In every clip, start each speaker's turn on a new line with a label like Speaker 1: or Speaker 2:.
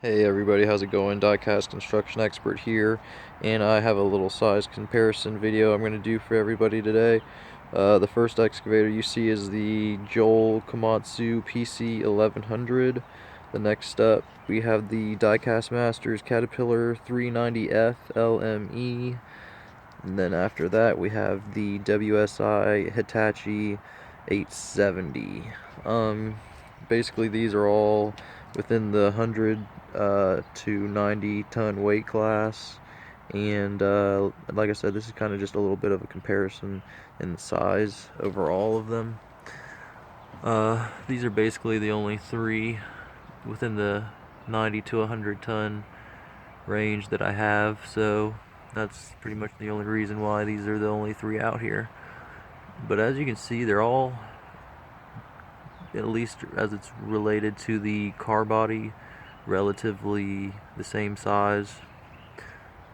Speaker 1: Hey everybody, how's it going? Diecast Construction Expert here, and I have a little size comparison video I'm going to do for everybody today. The first excavator you see is the Komatsu PC1100. The next up we have the Diecast Masters Caterpillar 390F LME. And then after that we have the WSI Hitachi 870. Basically these are all within the 100 to 90 ton weight class, and like I said, this is kind of just a little bit of a comparison in the size over all of them. These are basically the only three within the 90 to 100 ton range that I have, so that's pretty much the only reason why these are the only three out here. But as you can see, they're all, at least as it's related to the car body, relatively the same size.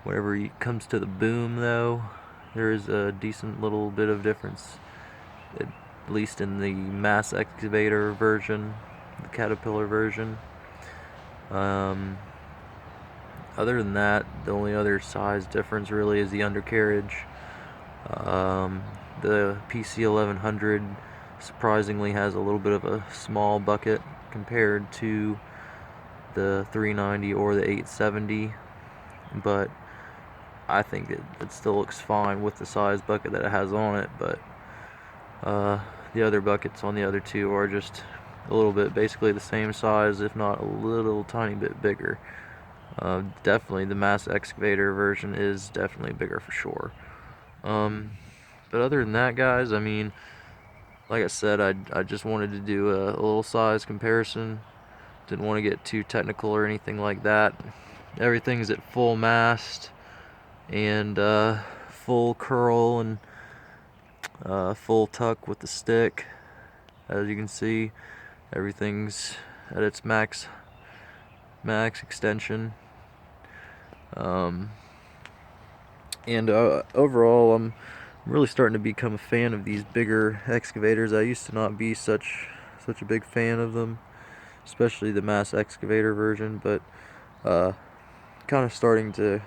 Speaker 1: Whenever it comes to the boom, though, there is a decent little bit of difference, at least in the mass excavator version, the Caterpillar version. Other than that, the only other size difference really is the undercarriage. The PC1100 surprisingly has a little bit of a small bucket compared to the 390 or the 870, but I think it still looks fine with the size bucket that it has on it. But the other buckets on the other two are just a little bit basically the same size, if not a little tiny bit bigger. Definitely the mass excavator version is definitely bigger for sure. But other than that, guys, I mean, like I said, I just wanted to do a little size comparison. Didn't want to get too technical or anything like that. Everything's at full mast and full curl and full tuck with the stick. As you can see, everything's at its max extension. And overall, I'm really starting to become a fan of these bigger excavators. I used to not be such a big fan of them, especially the mass excavator version, but kind of starting to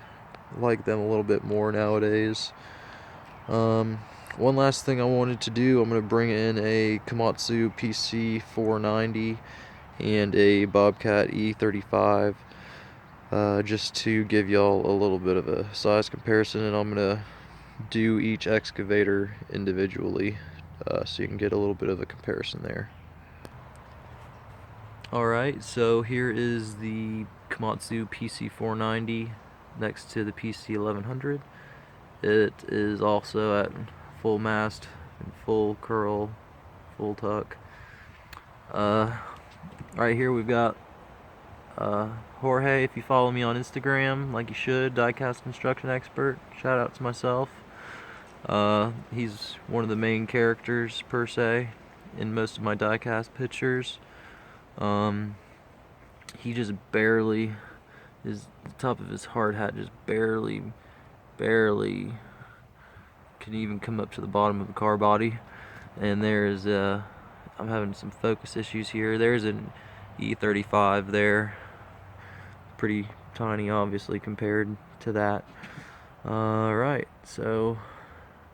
Speaker 1: like them a little bit more nowadays. One last thing I wanted to do, I'm going to bring in a Komatsu PC490 and a Bobcat E35, just to give y'all a little bit of a size comparison, and I'm going to do each excavator individually, so you can get a little bit of a comparison there. Alright, so here is the Komatsu PC490 next to the PC1100. It is also at full mast and full curl, full tuck. Right here we've got Jorge. If you follow me on Instagram, like you should, Diecast Construction Expert, shout out to myself. He's one of the main characters per se in most of my diecast pictures. He just barely, the top of his hard hat just barely can even come up to the bottom of the car body. And there's I'm having some focus issues here. There's an E35 there, pretty tiny obviously compared to that. Alright, so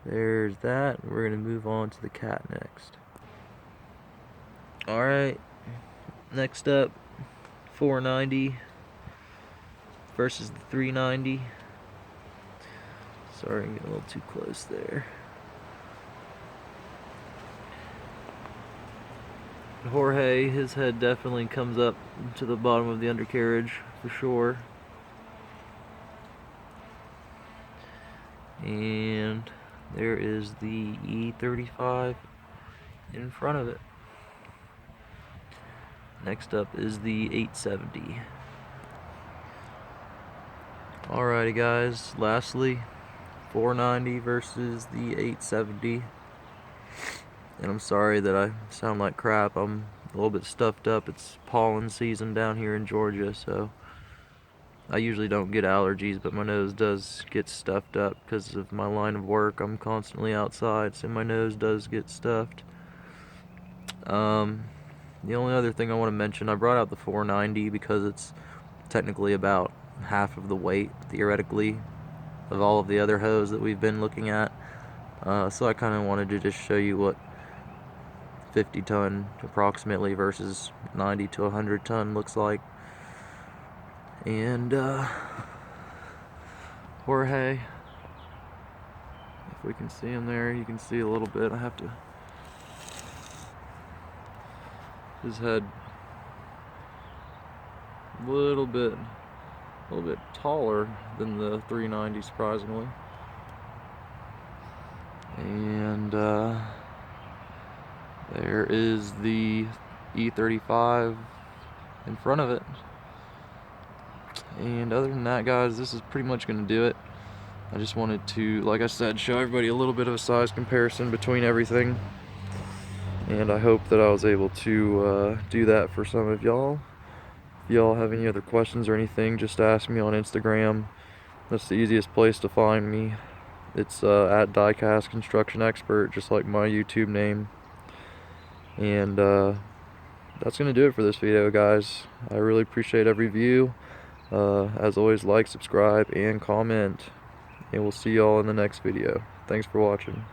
Speaker 1: there's that. We're gonna move on to the cat next. Alright, next up, 490 versus the 390. Sorry, I'm getting a little too close there. Jorge, his head definitely comes up to the bottom of the undercarriage for sure. And there is the E35 in front of it. Next up is the 870. Alrighty guys, lastly, 490 versus the 870. And I'm sorry that I sound like crap. I'm a little bit stuffed up. It's pollen season down here in Georgia, so I usually don't get allergies, but my nose does get stuffed up because of my line of work. I'm constantly outside, so my nose does get stuffed. The only other thing I want to mention, I brought out the 490 because it's technically about half of the weight, theoretically, of all of the other hose that we've been looking at. So I kind of wanted to just show you what 50 ton approximately versus 90 to 100 ton looks like. And Jorge, if we can see him there, you can see a little bit. I have to, his head a little bit taller than the 390, surprisingly. And there is the E35 in front of it. And other than that, guys, this is pretty much going to do it. I just wanted to, like I said, show everybody a little bit of a size comparison between everything. And I hope that I was able to do that for some of y'all. If y'all have any other questions or anything, just ask me on Instagram. That's the easiest place to find me. It's at Diecast Construction Expert, just like my YouTube name. And that's going to do it for this video, guys. I really appreciate every view. As always, like, subscribe, and comment. And we'll see y'all in the next video. Thanks for watching.